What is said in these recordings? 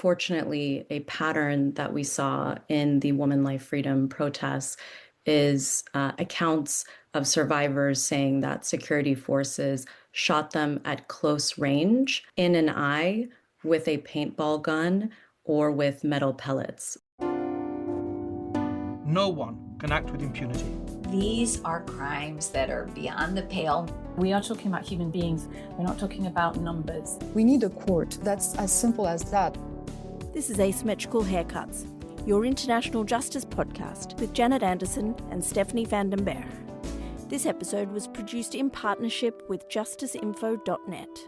unfortunately, a pattern that we saw in the Woman Life Freedom protests is accounts of survivors saying that security forces shot them at close range in an eye with a paintball gun or with metal pellets. No one can act with impunity. These are crimes that are beyond the pale. We are talking about human beings. We're not talking about numbers. We need a court. That's as simple as that. This is Asymmetrical Haircuts, your international justice podcast with Janet Anderson and Stephanie van den Berg. This episode was produced in partnership with justiceinfo.net.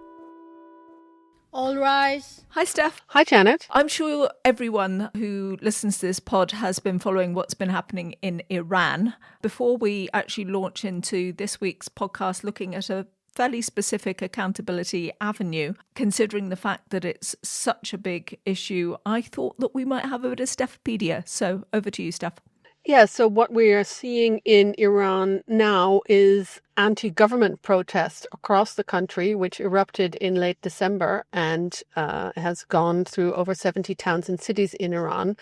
All rise. Hi, Steph. Hi, Janet. I'm sure everyone who listens to this pod has been following what's been happening in Iran. Before we actually launch into this week's podcast looking at a fairly specific accountability avenue, considering the fact that it's such a big issue, I thought that we might have a bit of Stephpedia. So over to you, Steph. Yeah, so what we are seeing in Iran now is anti-government protests across the country, which erupted in late December and has gone through over 70 towns and cities in Iran.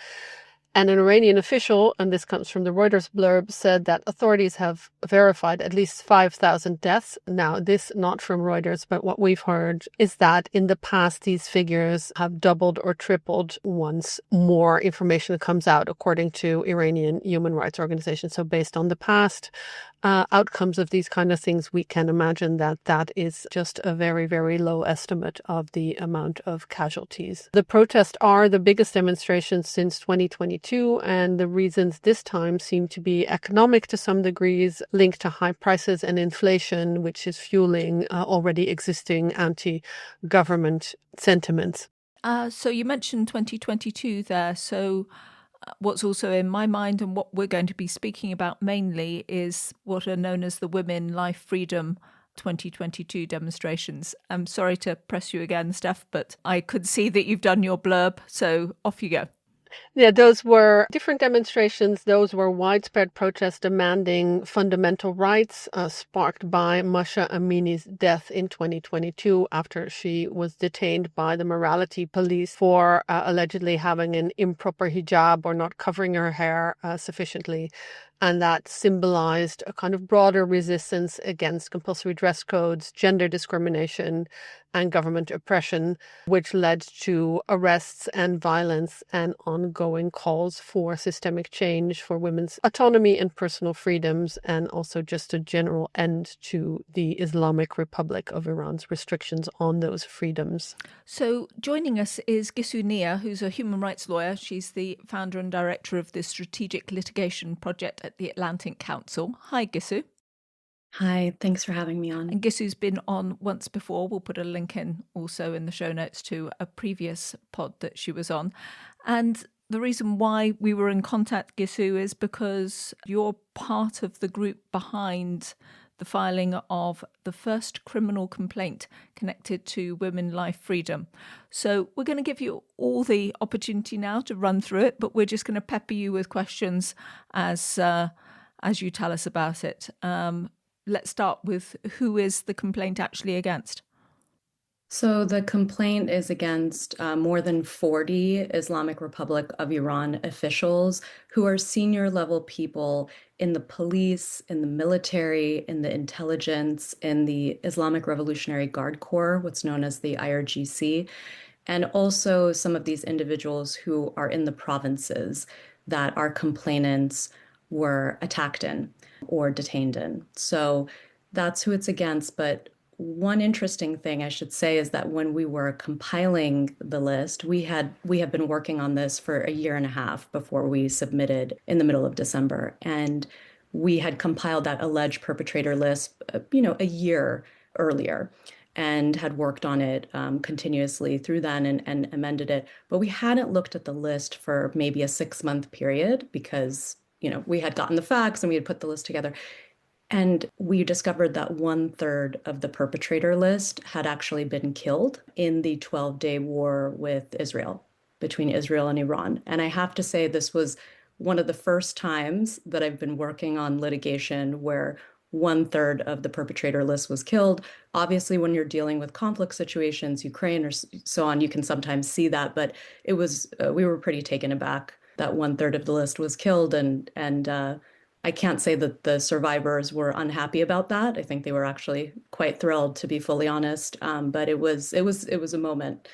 And an Iranian official, and this comes from the Reuters blurb, said that authorities have verified at least 5,000 deaths. Now, this not from Reuters, but what we've heard is that in the past, these figures have doubled or tripled once more information comes out, according to Iranian human rights organizations. So based on the past outcomes of these kind of things, we can imagine that that is just a very, very low estimate of the amount of casualties. The protests are the biggest demonstrations since 2022, and the reasons this time seem to be economic to some degrees, linked to high prices and inflation, which is fueling already existing anti-government sentiments. So you mentioned 2022 there. So what's also in my mind and what we're going to be speaking about mainly is what are known as the Women Life Freedom 2022 demonstrations. I'm sorry to press you again, Steph, but I could see that you've done your blurb, so off you go. Yeah, those were different demonstrations. Those were widespread protests demanding fundamental rights, sparked by Mahsa Amini's death in 2022 after she was detained by the morality police for allegedly having an improper hijab or not covering her hair sufficiently. And that symbolized a kind of broader resistance against compulsory dress codes, gender discrimination, and government oppression, which led to arrests and violence and ongoing calls for systemic change, for women's autonomy and personal freedoms, and also just a general end to the Islamic Republic of Iran's restrictions on those freedoms. So joining us is Gissou Nia, who's a human rights lawyer. She's the founder and director of the Strategic Litigation Project at the Atlantic Council. Hi, Gissou. Hi, thanks for having me on. And Gissou's been on once before. We'll put a link in also in the show notes to a previous pod that she was on. And the reason why we were in contact, Gissou, is because you're part of the group behind the filing of the first criminal complaint connected to Women Life Freedom. So we're going to give you all the opportunity now to run through it, but we're just going to pepper you with questions as you tell us about it. Let's start with who is the complaint actually against? So the complaint is against more than 40 Islamic Republic of Iran officials who are senior level people in the police, in the military, in the intelligence, in the Islamic Revolutionary Guard Corps, what's known as the IRGC, and also some of these individuals who are in the provinces that our complainants were attacked in or detained in. So that's who it's against. But one interesting thing I should say is that when we were compiling the list, we have been working on this for a year and a half before we submitted in the middle of December. And we had compiled that alleged perpetrator list, a year earlier, and had worked on it continuously through then and amended it. But we hadn't looked at the list for maybe a 6-month period because we had gotten the facts and we had put the list together. And we discovered that 1/3 of the perpetrator list had actually been killed in the 12-day war with Israel, between Israel and Iran. And I have to say, this was one of the first times that I've been working on litigation where 1/3 of the perpetrator list was killed. Obviously, when you're dealing with conflict situations, Ukraine or so on, you can sometimes see that, but it was we were pretty taken aback that 1/3 of the list was killed, and I can't say that the survivors were unhappy about that. I think they were actually quite thrilled, to be fully honest. But it was a moment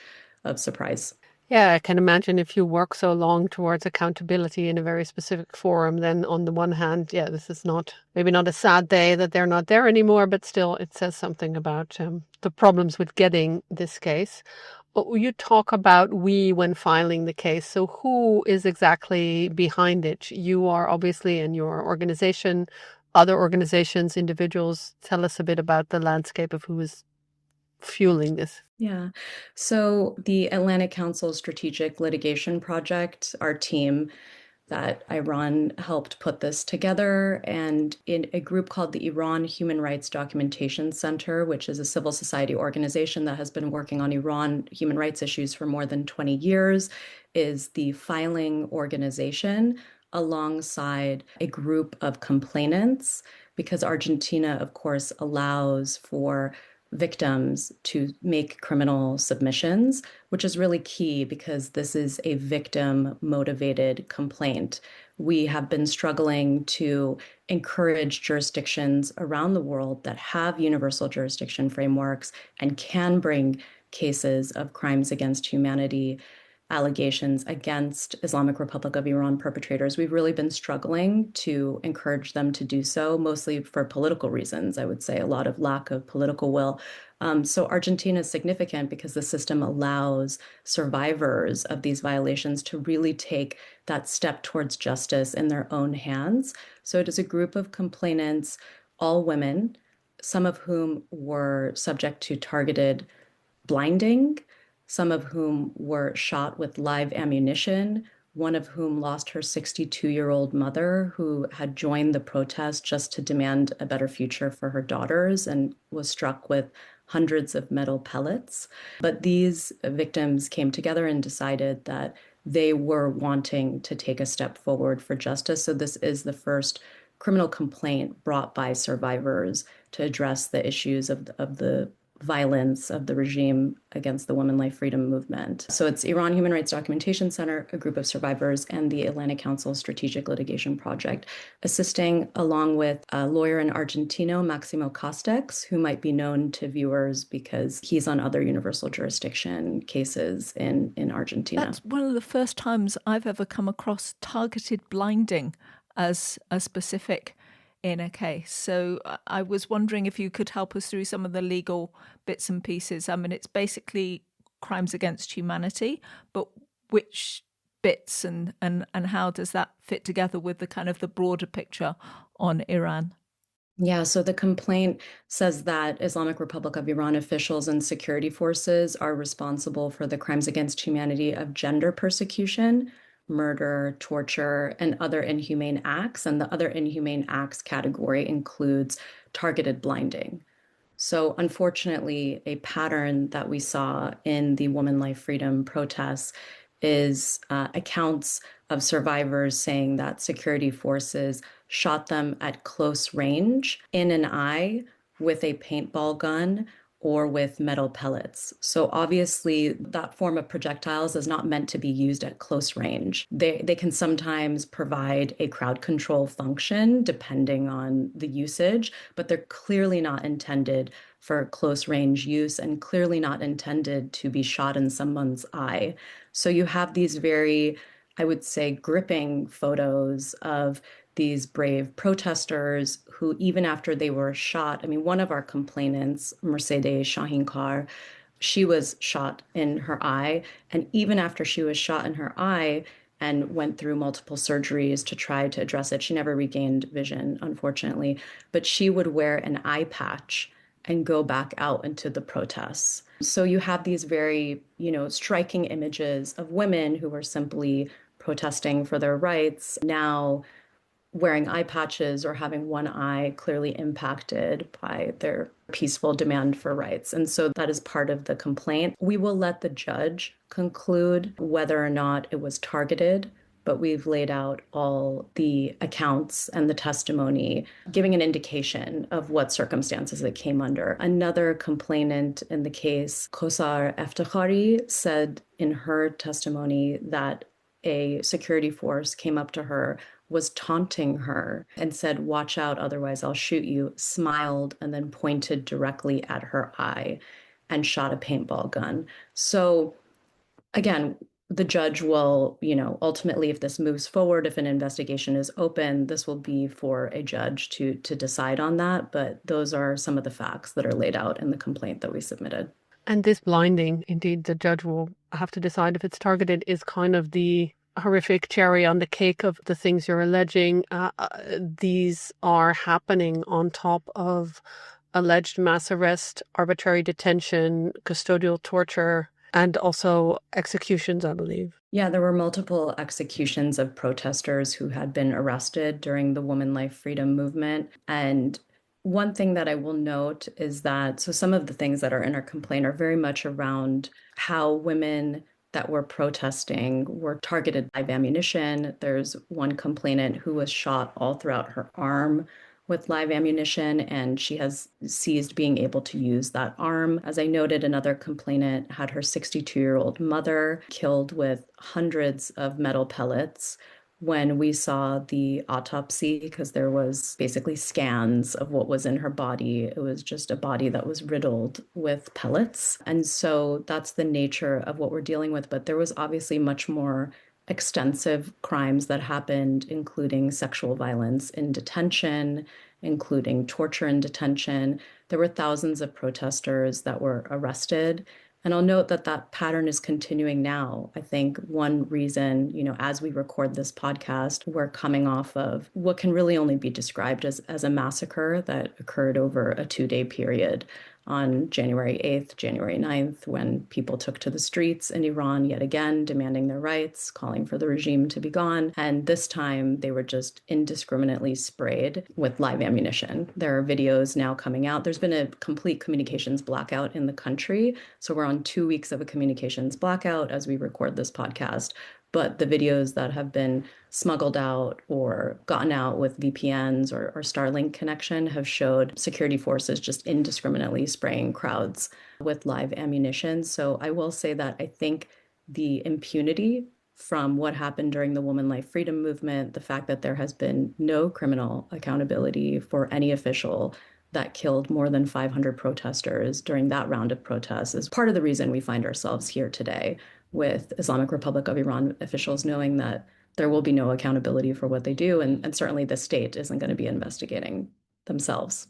of surprise. Yeah, I can imagine if you work so long towards accountability in a very specific forum, then on the one hand, yeah, this is not maybe not a sad day that they're not there anymore, but still it says something about the problems with getting this case. You talk about we when filing the case. So who is exactly behind it? You are obviously in your organization, other organizations, individuals. Tell us a bit about the landscape of who is fueling this. Yeah. So the Atlantic Council Strategic Litigation Project, our team that Iran helped put this together, and in a group called the Iran Human Rights Documentation Center, which is a civil society organization that has been working on Iran human rights issues for more than 20 years, is the filing organization alongside a group of complainants, because Argentina, of course, allows for victims to make criminal submissions, which is really key because this is a victim motivated complaint. We have been struggling to encourage jurisdictions around the world that have universal jurisdiction frameworks and can bring cases of crimes against humanity, allegations against Islamic Republic of Iran perpetrators. We've really been struggling to encourage them to do so, mostly for political reasons, I would say, a lot of lack of political will. So Argentina is significant because the system allows survivors of these violations to really take that step towards justice in their own hands. So it is a group of complainants, all women, some of whom were subject to targeted blinding, some of whom were shot with live ammunition, one of whom lost her 62-year-old mother, who had joined the protest just to demand a better future for her daughters and was struck with hundreds of metal pellets. But these victims came together and decided that they were wanting to take a step forward for justice. So this is the first criminal complaint brought by survivors to address the issues of the violence of the regime against the Women Life Freedom movement. So it's Iran Human Rights Documentation Center, a group of survivors, and the Atlantic Council Strategic Litigation Project, assisting along with a lawyer in Argentina, Maximo Castex, who might be known to viewers because he's on other universal jurisdiction cases in Argentina. That's one of the first times I've ever come across targeted blinding as a specific in a case. So I was wondering if you could help us through some of the legal bits and pieces. I mean, it's basically crimes against humanity, but which bits and how does that fit together with the kind of the broader picture on Iran? Yeah, so the complaint says that Islamic Republic of Iran officials and security forces are responsible for the crimes against humanity of gender persecution, murder, torture, and other inhumane acts. And the other inhumane acts category includes targeted blinding. So, unfortunately, a pattern that we saw in the Woman Life Freedom protests is accounts of survivors saying that security forces shot them at close range in an eye with a paintball gun or with metal pellets. So obviously that form of projectiles is not meant to be used at close range. They can sometimes provide a crowd control function depending on the usage, but they're clearly not intended for close range use and clearly not intended to be shot in someone's eye. So you have these very, I would say, gripping photos of these brave protesters who, even after they were shot, I mean, one of our complainants, Mercedes Shahinkar, she was shot in her eye. And even after she was shot in her eye and went through multiple surgeries to try to address it, she never regained vision, unfortunately. But she would wear an eye patch and go back out into the protests. So you have these very, striking images of women who were simply protesting for their rights, now wearing eye patches or having one eye clearly impacted by their peaceful demand for rights. And so that is part of the complaint. We will let the judge conclude whether or not it was targeted but we've laid out all the accounts and the testimony, giving an indication of what circumstances it came under. Another complainant in the case, Kosar Eftekhari, said in her testimony that a security force came up to her, was taunting her, and said, "Watch out, otherwise I'll shoot you," smiled, and then pointed directly at her eye and shot a paintball gun. So again, the judge will, ultimately, if this moves forward, if an investigation is open, this will be for a judge to decide on that. But those are some of the facts that are laid out in the complaint that we submitted. And this blinding, indeed, the judge will have to decide if it's targeted, is kind of the horrific cherry on the cake of the things you're alleging. These are happening on top of alleged mass arrest, arbitrary detention, custodial torture, and also executions, I believe. Yeah, there were multiple executions of protesters who had been arrested during the Woman Life Freedom movement. And one thing that I will note is that, so some of the things that are in our complaint are very much around how women that were protesting were targeted by ammunition. There's one complainant who was shot all throughout her arm with live ammunition, and she has ceased being able to use that arm. As I noted, another complainant had her 62-year-old mother killed with hundreds of metal pellets. When we saw the autopsy, because there was basically scans of what was in her body, it was just a body that was riddled with pellets. And so that's the nature of what we're dealing with. But there was obviously much more extensive crimes that happened, including sexual violence in detention, including torture in detention. There were thousands of protesters that were arrested. And I'll note that that pattern is continuing now. I think one reason, as we record this podcast, we're coming off of what can really only be described as a massacre that occurred over a 2-day period on January 8th, January 9th, when people took to the streets in Iran yet again, demanding their rights, calling for the regime to be gone. And this time they were just indiscriminately sprayed with live ammunition. There are videos now coming out. There's been a complete communications blackout in the country. So we're on 2 weeks of a communications blackout as we record this podcast. But the videos that have been smuggled out or gotten out with VPNs or Starlink connection have showed security forces just indiscriminately spraying crowds with live ammunition. So I will say that I think the impunity from what happened during the Woman Life Freedom movement, the fact that there has been no criminal accountability for any official that killed more than 500 protesters during that round of protests, is part of the reason we find ourselves here today with Islamic Republic of Iran officials knowing that there will be no accountability for what they do, and certainly the state isn't going to be investigating themselves.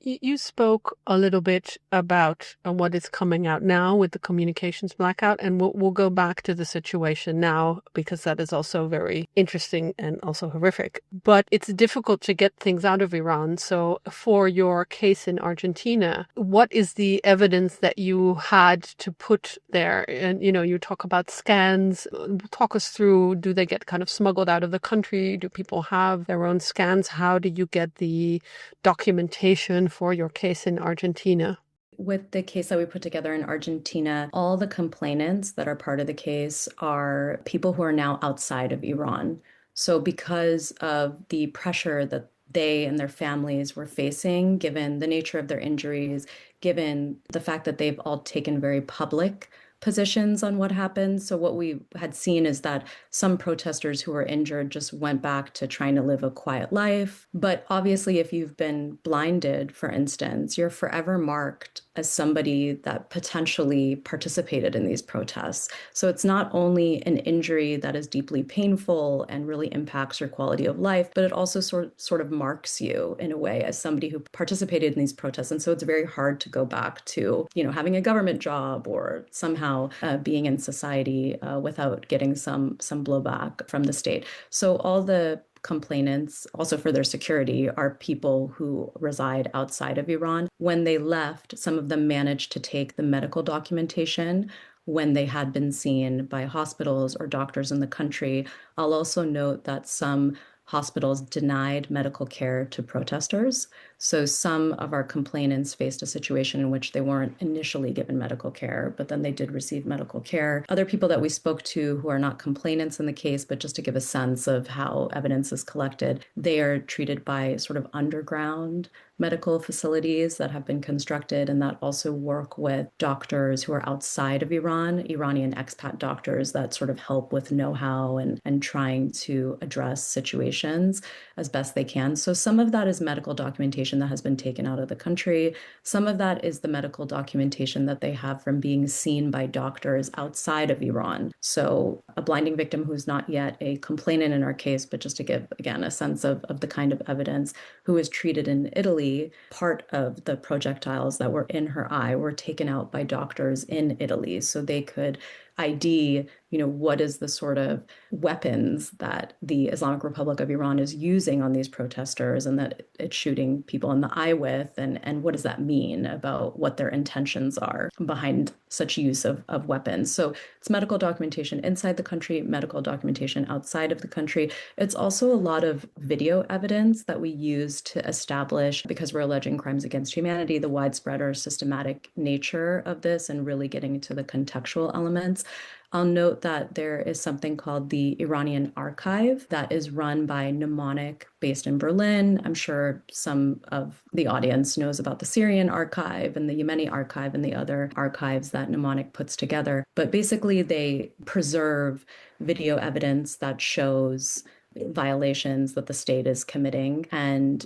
You spoke a little bit about what is coming out now with the communications blackout, and we'll go back to the situation now because that is also very interesting and also horrific. But it's difficult to get things out of Iran. So for your case in Argentina, what is the evidence that you had to put there? And, you talk about scans. Talk us through, do they get kind of smuggled out of the country? Do people have their own scans? How do you get the documentation for your case in Argentina? With the case that we put together in Argentina, all the complainants that are part of the case are people who are now outside of Iran. So because of the pressure that they and their families were facing, given the nature of their injuries, given the fact that they've all taken very public positions on what happened. So what we had seen is that some protesters who were injured just went back to trying to live a quiet life. But obviously, if you've been blinded, for instance, you're forever marked as somebody that potentially participated in these protests. So it's not only an injury that is deeply painful and really impacts your quality of life, but it also sort of marks you in a way as somebody who participated in these protests. And so it's very hard to go back to, having a government job or somehow being in society without getting some blowback from the state. So all the complainants, also for their security, are people who reside outside of Iran. When they left, some of them managed to take the medical documentation when they had been seen by hospitals or doctors in the country. I'll also note that some hospitals denied medical care to protesters. So some of our complainants faced a situation in which they weren't initially given medical care, but then they did receive medical care. Other people that we spoke to who are not complainants in the case, but just to give a sense of how evidence is collected, they are treated by sort of underground medical facilities that have been constructed and that also work with doctors who are outside of Iran, Iranian expat doctors that sort of help with know-how and trying to address situations as best they can. So some of that is medical documentation that has been taken out of the country. Some of that is the medical documentation that they have from being seen by doctors outside of Iran. So a blinding victim who's not yet a complainant in our case, but just to give, again, a sense of the kind of evidence, who was treated in Italy, part of the projectiles that were in her eye were taken out by doctors in Italy so they could ID, what is the sort of weapons that the Islamic Republic of Iran is using on these protesters and that it's shooting people in the eye with, and what does that mean about what their intentions are behind such use of weapons. So it's medical documentation inside the country, medical documentation outside of the country. It's also a lot of video evidence that we use to establish, because we're alleging crimes against humanity, the widespread or systematic nature of this and really getting into the contextual elements. I'll note that there is something called the Iranian Archive that is run by Mnemonic based in Berlin. I'm sure some of the audience knows about the Syrian Archive and the Yemeni Archive and the other archives that Mnemonic puts together. But basically, they preserve video evidence that shows violations that the state is committing. And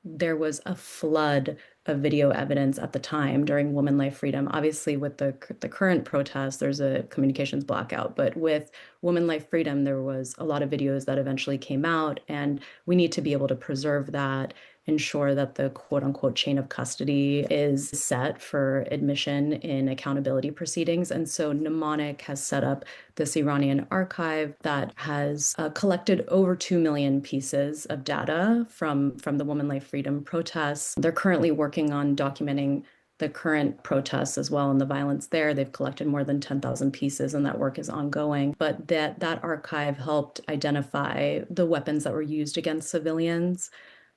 there was a flood of video evidence at the time during Women Life Freedom. Obviously, with the current protests, there's a communications blackout. But with Women Life Freedom, there was a lot of videos that eventually came out, and we need to be able to preserve that, ensure that the quote unquote chain of custody is set for admission in accountability proceedings. And so Mnemonic has set up this Iranian archive that has collected over 2 million pieces of data from the Women Life Freedom protests. They're currently working on documenting the current protests as well and the violence there. They've collected more than 10,000 pieces and that work is ongoing. But that archive helped identify the weapons that were used against civilians,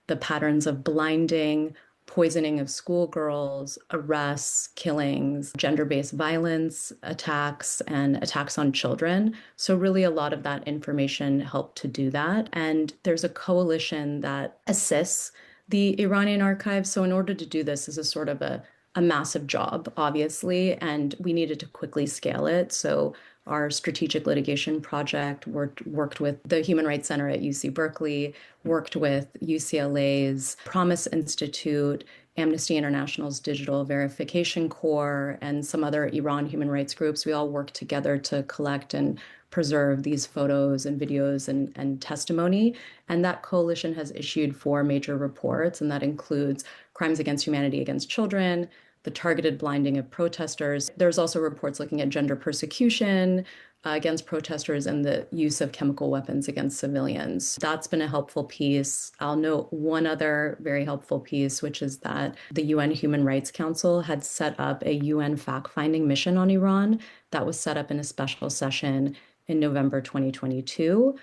the patterns of blinding, poisoning of schoolgirls, arrests, killings, gender-based violence, attacks, and attacks on children. So really a lot of that information helped to do that. And there's a coalition that assists the Iranian archive. So in order to do this is a sort of a massive job, obviously, and we needed to quickly scale it. So our strategic litigation project worked with the Human Rights Center at UC Berkeley, worked with UCLA's Promise Institute, Amnesty International's Digital Verification Corps, and some other Iran human rights groups. We all worked together to collect and preserve these photos and videos and testimony. And that coalition has issued 4 major reports, and that includes crimes against humanity against children, the targeted blinding of protesters. There's also reports looking at gender persecution against protesters and the use of chemical weapons against civilians. That's been a helpful piece. I'll note one other very helpful piece, which is that the UN Human Rights Council had set up a UN fact-finding mission on Iran that was set up in a special session in November 2022.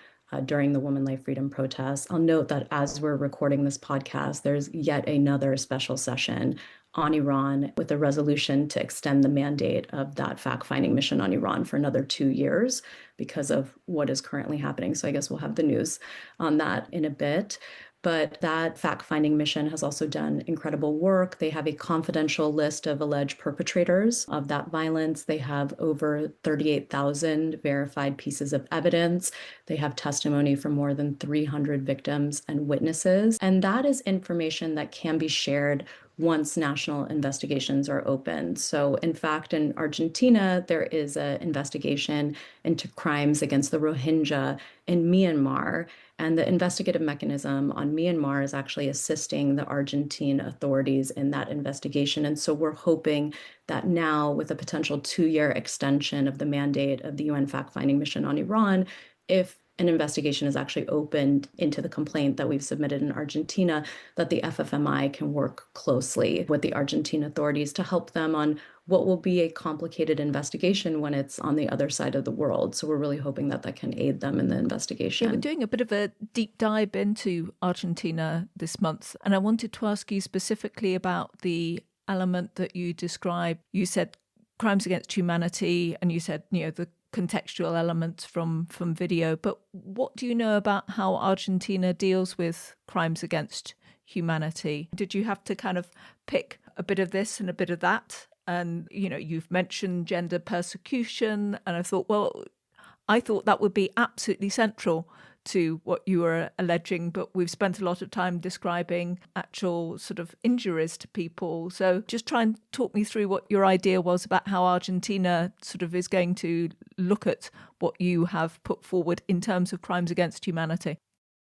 During the Women Life Freedom protests. I'll note that as we're recording this podcast, there's yet another special session on Iran with a resolution to extend the mandate of that fact-finding mission on Iran for another 2 years because of what is currently happening. So I guess we'll have the news on that in a bit. But that fact-finding mission has also done incredible work. They have a confidential list of alleged perpetrators of that violence. They have over 38,000 verified pieces of evidence. They have testimony from more than 300 victims and witnesses. And that is information that can be shared once national investigations are opened. So in fact, in Argentina, there is an investigation into crimes against the Rohingya in Myanmar. And the investigative mechanism on Myanmar is actually assisting the Argentine authorities in that investigation. And so we're hoping that now, with a potential 2-year extension of the mandate of the UN fact-finding mission on Iran, if an investigation is actually opened into the complaint that we've submitted in Argentina, that the FFMI can work closely with the Argentine authorities to help them on what will be a complicated investigation when it's on the other side of the world. So we're really hoping that that can aid them in the investigation. Yeah, we're doing a bit of a deep dive into Argentina this month, and I wanted to ask you specifically about the element that you described. You said crimes against humanity, and you said, the contextual elements from video. But what do you know about how Argentina deals with crimes against humanity? Did you have to kind of pick a bit of this and a bit of that? And, you've mentioned gender persecution, and I thought that would be absolutely central to what you were alleging, but we've spent a lot of time describing actual sort of injuries to people. So just try and talk me through what your idea was about how Argentina sort of is going to look at what you have put forward in terms of crimes against humanity.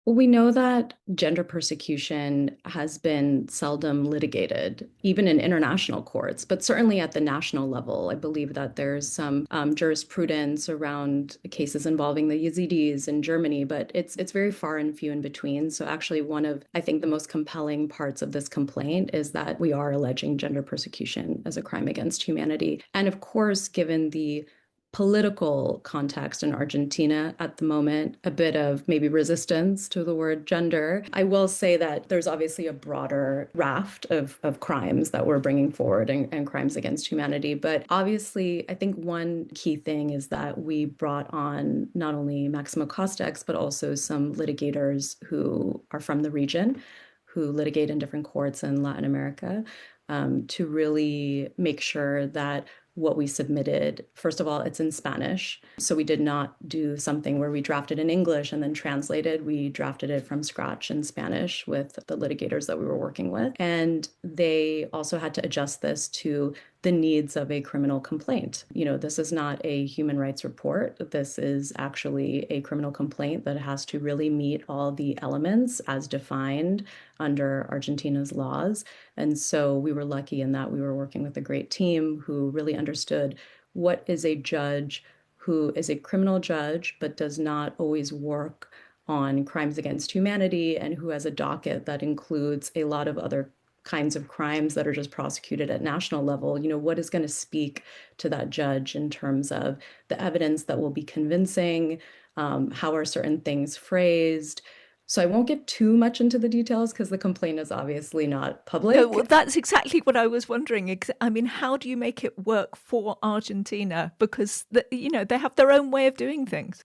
Well, we know that gender persecution has been seldom litigated, even in international courts, but certainly at the national level. I believe that there's some jurisprudence around cases involving the Yazidis in Germany, but it's very far and few in between. So actually one of, I think, the most compelling parts of this complaint is that we are alleging gender persecution as a crime against humanity. And of course, given the political context in Argentina at the moment, a bit of maybe resistance to the word gender. I will say that there's obviously a broader raft of crimes that we're bringing forward and crimes against humanity. But obviously, I think one key thing is that we brought on not only Maximo Castex, but also some litigators who are from the region, who litigate in different courts in Latin America, to really make sure that what we submitted, first of all, it's in Spanish. So we did not do something where we drafted in English and then translated. We drafted it from scratch in Spanish with the litigators that we were working with. And they also had to adjust this to the needs of a criminal complaint. This is not a human rights report. This is actually a criminal complaint that has to really meet all the elements as defined under Argentina's laws. And so we were lucky in that we were working with a great team who really understood what is a judge who is a criminal judge, but does not always work on crimes against humanity, and who has a docket that includes a lot of other kinds of crimes that are just prosecuted at national level. What is going to speak to that judge in terms of the evidence that will be convincing? How are certain things phrased? So I won't get too much into the details because the complaint is obviously not public. No, well, that's exactly what I was wondering. I mean, how do you make it work for Argentina? Because, they have their own way of doing things.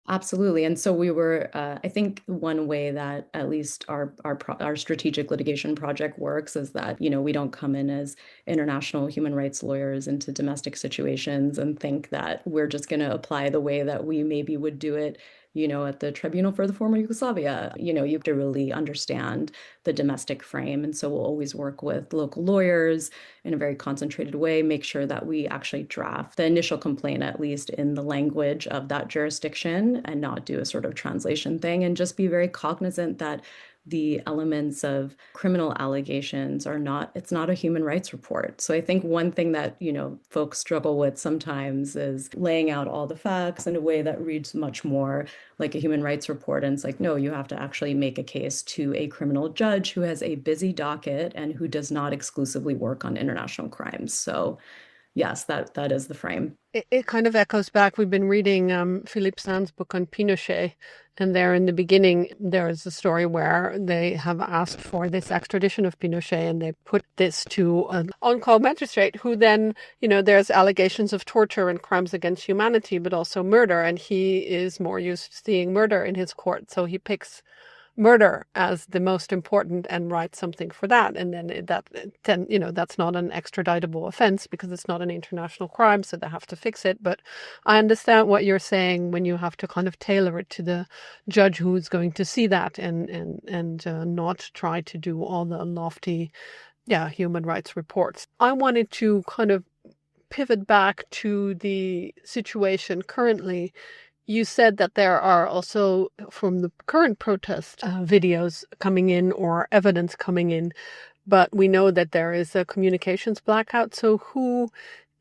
Absolutely. And so we were, I think one way that at least our strategic litigation project works is that, we don't come in as international human rights lawyers into domestic situations and think that we're just going to apply the way that we maybe would do it, at the Tribunal for the Former Yugoslavia. You have to really understand the domestic frame. And so we'll always work with local lawyers in a very concentrated way, make sure that we actually draft the initial complaint, at least in the language of that jurisdiction, and not do a sort of translation thing, and just be very cognizant that the elements of criminal allegations it's not a human rights report. So I think one thing that, folks struggle with sometimes is laying out all the facts in a way that reads much more like a human rights report. And it's like, no, you have to actually make a case to a criminal judge who has a busy docket and who does not exclusively work on international crimes. So yes, that is the frame. It kind of echoes back. We've been reading Philippe Sand's book on Pinochet, and there in the beginning, there is a story where they have asked for this extradition of Pinochet, and they put this to an on-call magistrate who then, there's allegations of torture and crimes against humanity, but also murder, and he is more used to seeing murder in his court, so he picks murder as the most important and write something for that. And then that's not an extraditable offense because it's not an international crime, so they have to fix it. But I understand what you're saying when you have to kind of tailor it to the judge who's going to see that and not try to do all the lofty human rights reports. I wanted to kind of pivot back to the situation currently. You said that there are also, from the current protest, videos coming in or evidence coming in, but we know that there is a communications blackout. So who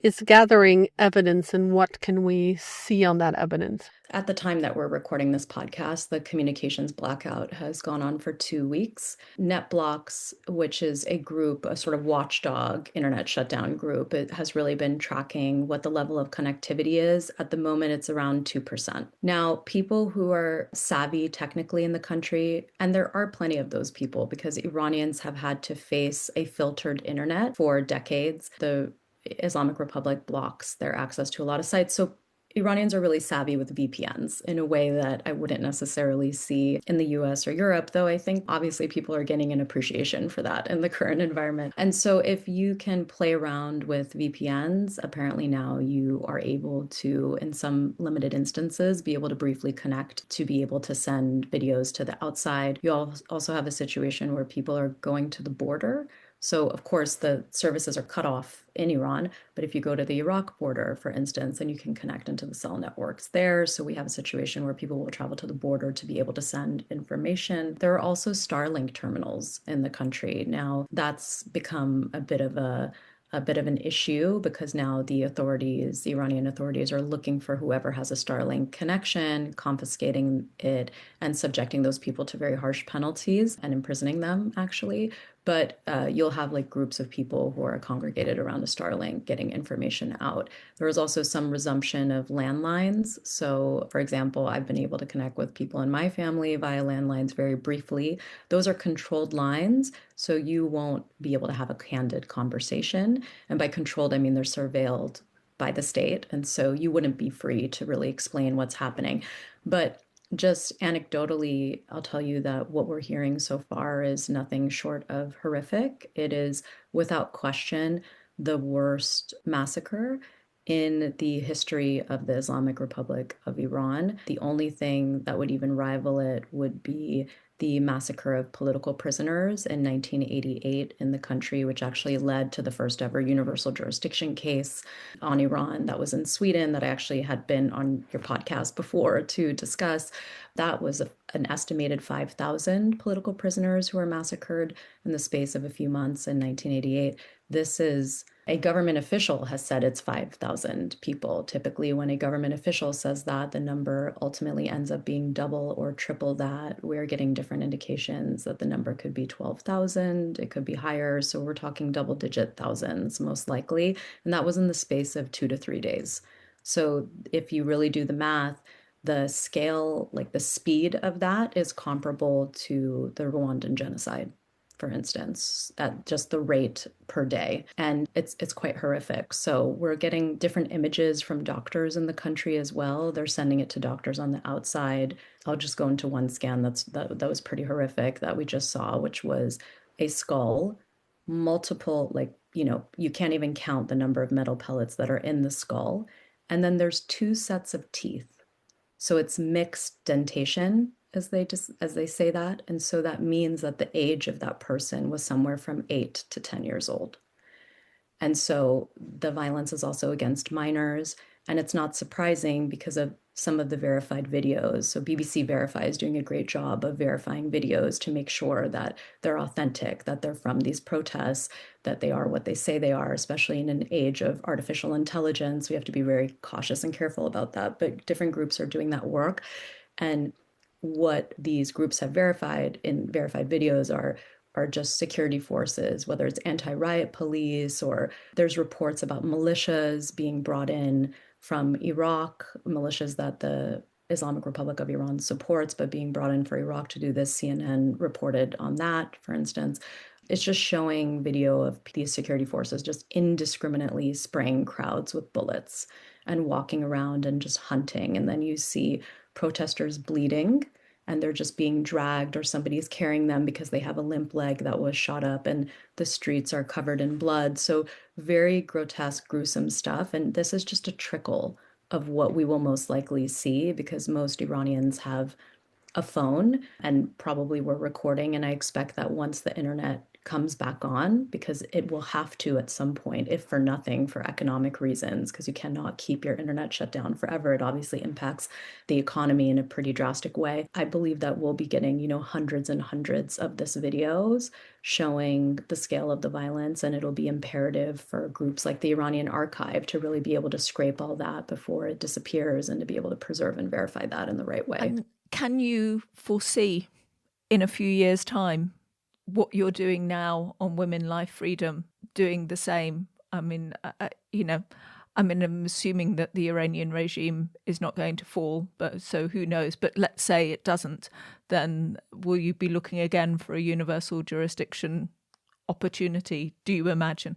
is gathering evidence, and what can we see on that evidence? At the time that we're recording this podcast, the communications blackout has gone on for 2 weeks. NetBlocks, which is a group, a sort of watchdog internet shutdown group, it has really been tracking what the level of connectivity is. At the moment, it's around 2%. Now, people who are savvy technically in the country, and there are plenty of those people because Iranians have had to face a filtered internet for decades. The Islamic Republic blocks their access to a lot of sites. So Iranians are really savvy with VPNs in a way that I wouldn't necessarily see in the US or Europe, though I think obviously people are getting an appreciation for that in the current environment. And so if you can play around with VPNs, apparently now you are able to, in some limited instances, be able to briefly connect to be able to send videos to the outside. You also have a situation where people are going to the border. So, of course, the services are cut off in Iran, but if you go to the Iraq border, for instance, then you can connect into the cell networks there. So we have a situation where people will travel to the border to be able to send information. There are also Starlink terminals in the country. Now, that's become a bit of an issue because now the Iranian authorities are looking for whoever has a Starlink connection, confiscating it, and subjecting those people to very harsh penalties and imprisoning them, actually. But you'll have like groups of people who are congregated around a Starlink getting information out. There was also some resumption of landlines. So, for example, I've been able to connect with people in my family via landlines very briefly. Those are controlled lines, so you won't be able to have a candid conversation. And by controlled, I mean they're surveilled by the state. And so you wouldn't be free to really explain what's happening. But just anecdotally, I'll tell you that what we're hearing so far is nothing short of horrific. It is, without question, the worst massacre in the history of the Islamic Republic of Iran. The only thing that would even rival it would be the massacre of political prisoners in 1988 in the country, which actually led to the first ever universal jurisdiction case on Iran that was in Sweden that I actually had been on your podcast before to discuss. That was an estimated 5,000 political prisoners who were massacred in the space of a few months in 1988. This is a government official has said it's 5,000 people. Typically, when a government official says that, the number ultimately ends up being double or triple that. We're getting different indications that the number could be 12,000, it could be higher. So we're talking double-digit thousands, most likely. And that was in the space of 2 to 3 days. So if you really do the math, the scale, like the speed of that is comparable to the Rwandan genocide, for instance, at just the rate per day. And it's quite horrific. So we're getting different images from doctors in the country as well. They're sending it to doctors on the outside. I'll just go into one scan that was pretty horrific that we just saw, which was a skull, multiple, like, you can't even count the number of metal pellets that are in the skull. And then there's 2 sets of teeth. So it's mixed dentation, as they say that. And so that means that the age of that person was somewhere from 8 to 10 years old. And so the violence is also against minors. And it's not surprising because of some of the verified videos. So BBC Verify is doing a great job of verifying videos to make sure that they're authentic, that they're from these protests, that they are what they say they are, especially in an age of artificial intelligence. We have to be very cautious and careful about that. But different groups are doing that work. And what these groups have verified in verified videos are just security forces, whether it's anti-riot police or there's reports about militias being brought in from Iraq, militias that the Islamic Republic of Iran supports, but being brought in for Iraq to do this. CNN reported on that, for instance. It's just showing video of these security forces just indiscriminately spraying crowds with bullets and walking around and just hunting. And then you see protesters bleeding and they're just being dragged or somebody's carrying them because they have a limp leg that was shot up and the streets are covered in blood. So very grotesque, gruesome stuff. And this is just a trickle of what we will most likely see because most Iranians have a phone and probably were recording. And I expect that once the internet comes back on, because it will have to at some point, if for nothing, for economic reasons, because you cannot keep your internet shut down forever. It obviously impacts the economy in a pretty drastic way. I believe that we'll be getting, hundreds and hundreds of this videos showing the scale of the violence, and it'll be imperative for groups like the Iranian Archive to really be able to scrape all that before it disappears and to be able to preserve and verify that in the right way. And can you foresee in a few years' time what you're doing now on women, life, freedom, doing the same? I mean, I'm assuming that the Iranian regime is not going to fall, but so who knows? But let's say it doesn't, then will you be looking again for a universal jurisdiction opportunity, do you imagine?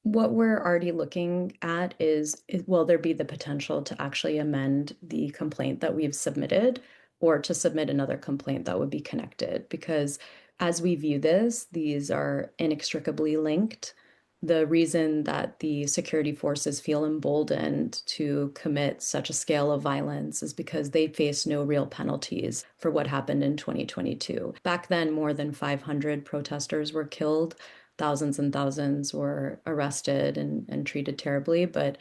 What we're already looking at is will there be the potential to actually amend the complaint that we've submitted, or to submit another complaint that would be connected? Because as we view this, these are inextricably linked. The reason that the security forces feel emboldened to commit such a scale of violence is because they face no real penalties for what happened in 2022. Back then, more than 500 protesters were killed. Thousands and thousands were arrested and treated terribly, but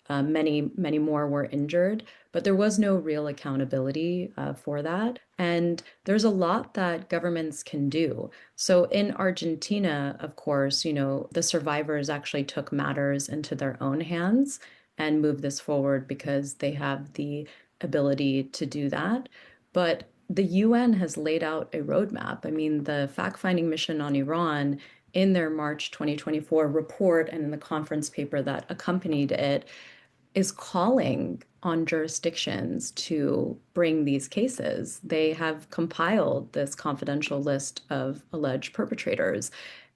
many, many more were injured. But there was no real accountability for that. And there's a lot that governments can do. So in Argentina, of course, the survivors actually took matters into their own hands and moved this forward because they have the ability to do that. But the UN has laid out a roadmap. I mean, the fact-finding mission on Iran, in their March 2024 report and in the conference paper that accompanied it, is calling on jurisdictions to bring these cases. They have compiled this confidential list of alleged perpetrators.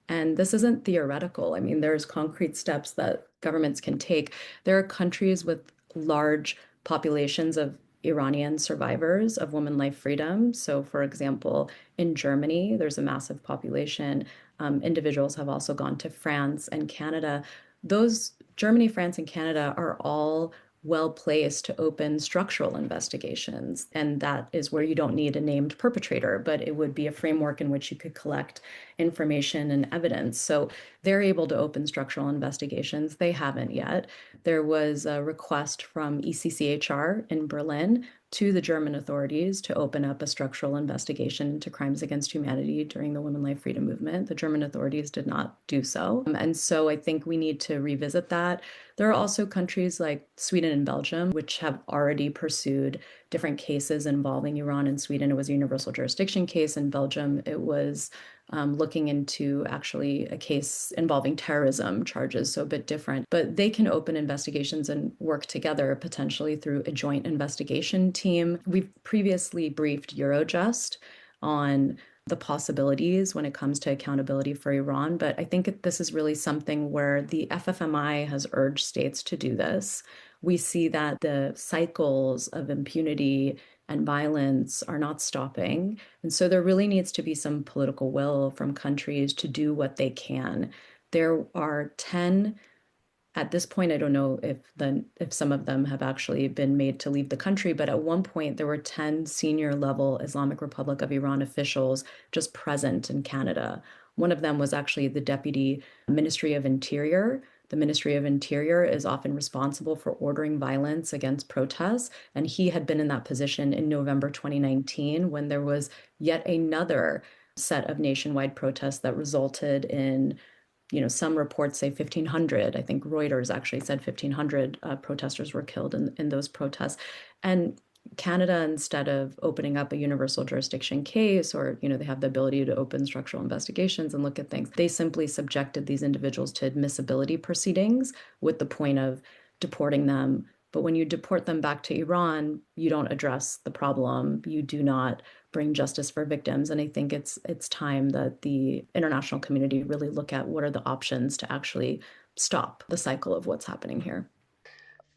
And this isn't theoretical. I mean, there's concrete steps that governments can take. There are countries with large populations of Iranian survivors of women life freedom. So, for example, in Germany, there's a massive population. Individuals have also gone to France and Canada. Those Germany, France, and Canada are all well placed to open structural investigations. And that is where you don't need a named perpetrator, but it would be a framework in which you could collect information and evidence. So they're able to open structural investigations. They haven't yet. There was a request from ECCHR in Berlin to the German authorities to open up a structural investigation into crimes against humanity during the Women Life Freedom movement. The German authorities did not do so. And so I think we need to revisit that. There are also countries like Sweden and Belgium, which have already pursued different cases involving Iran. In Sweden, it was a universal jurisdiction case. In Belgium, it was looking into actually a case involving terrorism charges, so a bit different. But they can open investigations and work together potentially through a joint investigation team. We've previously briefed Eurojust on the possibilities when it comes to accountability for Iran. But I think this is really something where the FFMI has urged states to do this. We see that the cycles of impunity and violence are not stopping. And so there really needs to be some political will from countries to do what they can. There are 10. At this point, I don't know if some of them have actually been made to leave the country, but at one point there were 10 senior level Islamic Republic of Iran officials just present in Canada. One of them was actually the Deputy Ministry of Interior. The Ministry of Interior is often responsible for ordering violence against protests, and he had been in that position in November 2019 when there was yet another set of nationwide protests that resulted in, some reports say 1,500. I think Reuters actually said 1,500 protesters were killed in those protests. And Canada, instead of opening up a universal jurisdiction case, or, they have the ability to open structural investigations and look at things, they simply subjected these individuals to admissibility proceedings with the point of deporting them. But when you deport them back to Iran, you don't address the problem. You do not bring justice for victims. And I think it's time that the international community really look at what are the options to actually stop the cycle of what's happening here.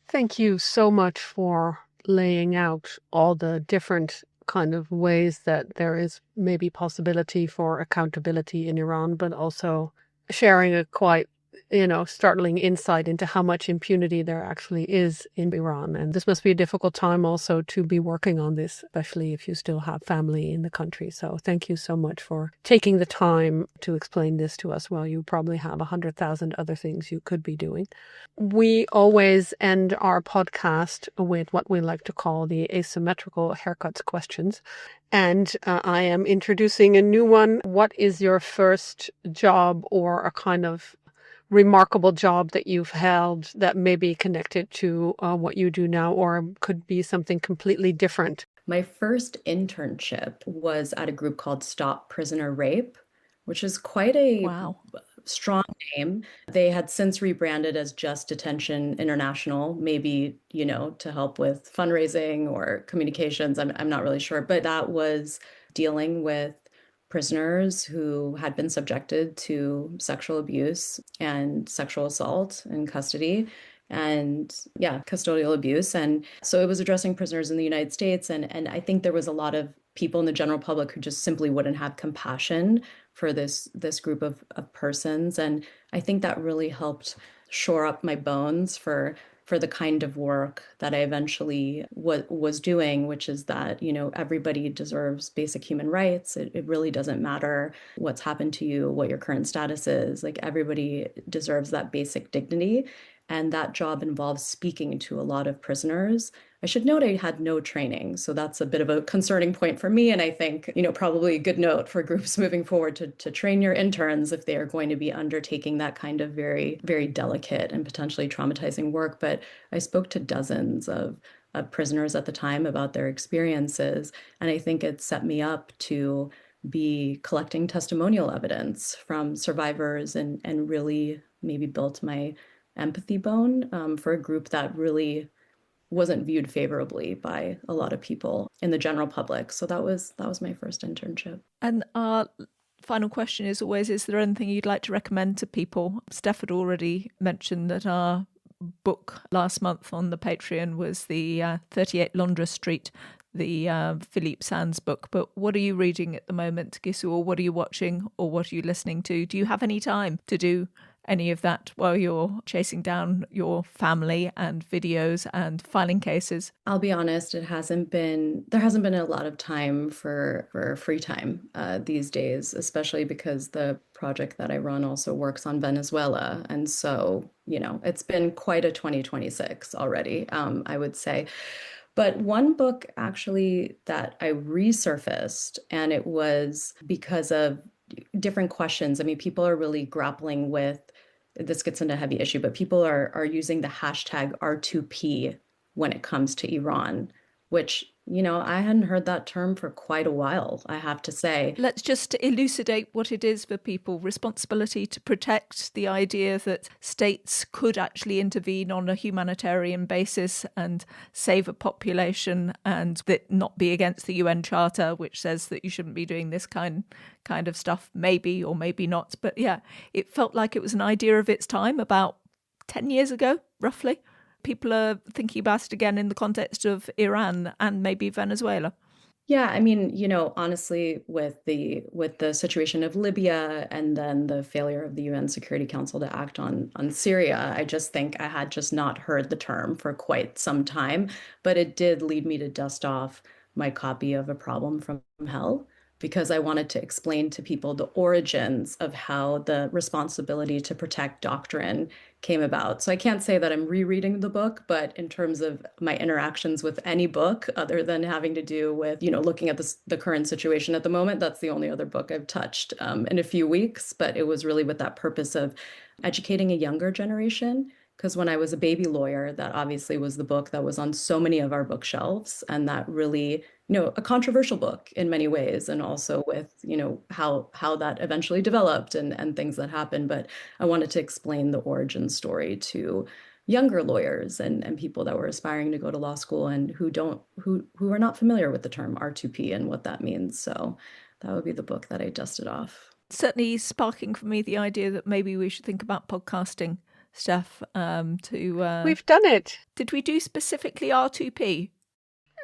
Thank you so much for laying out all the different kind of ways that there is maybe possibility for accountability in Iran, but also sharing a quite startling insight into how much impunity there actually is in Iran. And this must be a difficult time also to be working on this, especially if you still have family in the country. So thank you so much for taking the time to explain this to us while you probably have 100,000 other things you could be doing. We always end our podcast with what we like to call the asymmetrical haircuts questions. And I am introducing a new one. What is your first job or a kind of remarkable job that you've held that may be connected to what you do now, or could be something completely different? My first internship was at a group called Stop Prisoner Rape, which is quite a Wow. strong name. They had since rebranded as Just Detention International, maybe, to help with fundraising or communications. I'm not really sure, but that was dealing with prisoners who had been subjected to sexual abuse and sexual assault in custody and custodial abuse. And so it was addressing prisoners in the United States. And I think there was a lot of people in the general public who just simply wouldn't have compassion for this group of persons. And I think that really helped shore up my bones for the kind of work that I eventually was doing, which is that, everybody deserves basic human rights. It really doesn't matter what's happened to you, what your current status is. Like, everybody deserves that basic dignity. And that job involves speaking to a lot of prisoners. I should note I had no training, so that's a bit of a concerning point for me. And I think, probably a good note for groups moving forward to train your interns if they are going to be undertaking that kind of very, very delicate and potentially traumatizing work. But I spoke to dozens of prisoners at the time about their experiences. And I think it set me up to be collecting testimonial evidence from survivors and really maybe built my empathy bone for a group that really wasn't viewed favorably by a lot of people in the general public. So that was my first internship. And our final question is always, is there anything you'd like to recommend to people? Steph had already mentioned that our book last month on the Patreon was the 38 Londres Street, the Philippe Sands book. But what are you reading at the moment, Gissou, or what are you watching, or what are you listening to? Do you have any time to do any of that while you're chasing down your family and videos and filing cases? I'll be honest, there hasn't been a lot of time for free time these days, especially because the project that I run also works on Venezuela. And so, it's been quite a 2026 already, I would say. But one book actually that I resurfaced, and it was because of different questions. I mean, people are really grappling with, this gets into a heavy issue, but people are using the hashtag R2P when it comes to Iran, which, I hadn't heard that term for quite a while, I have to say. Let's just elucidate what it is for people. Responsibility to protect, the idea that states could actually intervene on a humanitarian basis and save a population, and that not be against the UN Charter, which says that you shouldn't be doing this kind of stuff, maybe or maybe not. But yeah, it felt like it was an idea of its time about 10 years ago, roughly. People are thinking about it again in the context of Iran and maybe Venezuela. Yeah, I mean, honestly, with the situation of Libya and then the failure of the UN Security Council to act on Syria, I just think I had just not heard the term for quite some time. But it did lead me to dust off my copy of A Problem from Hell, because I wanted to explain to people the origins of how the responsibility to protect doctrine came about. So I can't say that I'm rereading the book, but in terms of my interactions with any book other than having to do with, looking at the current situation at the moment, that's the only other book I've touched in a few weeks. But it was really with that purpose of educating a younger generation. Because when I was a baby lawyer, that obviously was the book that was on so many of our bookshelves, and that really, a controversial book in many ways, and also with, how that eventually developed and things that happened. But I wanted to explain the origin story to younger lawyers and people that were aspiring to go to law school and who are not familiar with the term R2P and what that means. So that would be the book that I dusted off. Certainly sparking for me the idea that maybe we should think about podcasting, Steph. We've done it. Did we do specifically R2P?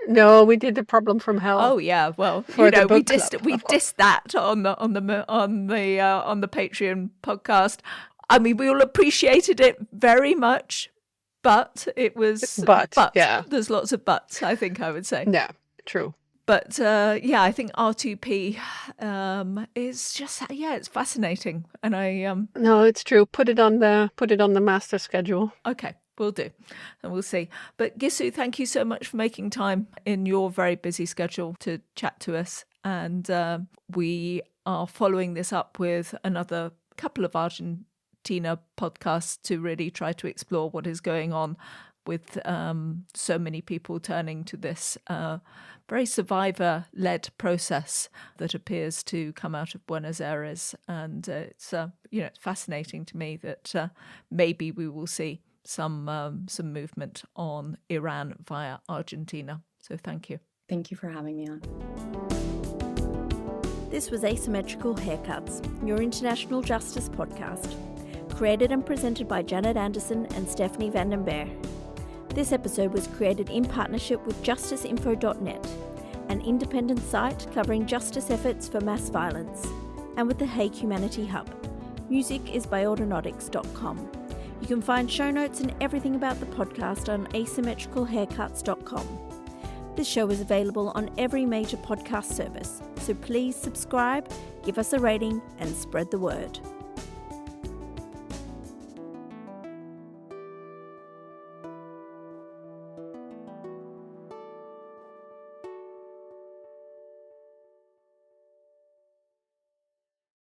No, we did The Problem from Hell. Oh yeah, well, we dissed that on the Patreon podcast. I mean, we all appreciated it very much, but it was, yeah. There's lots of buts, I think I would say. Yeah, true. But yeah, I think R2P is just, yeah, it's fascinating. And I No, it's true. Put it on the master schedule. Okay, we'll do, and we'll see. But Gissou, thank you so much for making time in your very busy schedule to chat to us. And we are following this up with another couple of Argentina podcasts to really try to explore what is going on with so many people turning to this very survivor-led process that appears to come out of Buenos Aires. And it's it's fascinating to me that maybe we will see some movement on Iran via Argentina. So thank you. Thank you for having me on. This was Asymmetrical Haircuts, your international justice podcast, created and presented by Janet Anderson and Stephanie Vandenberg. This episode was created in partnership with justiceinfo.net, an independent site covering justice efforts for mass violence, and with the Hague Humanity Hub. Music is by autonautics.com. You can find show notes and everything about the podcast on asymmetricalhaircuts.com. This show is available on every major podcast service, so please subscribe, give us a rating, and spread the word.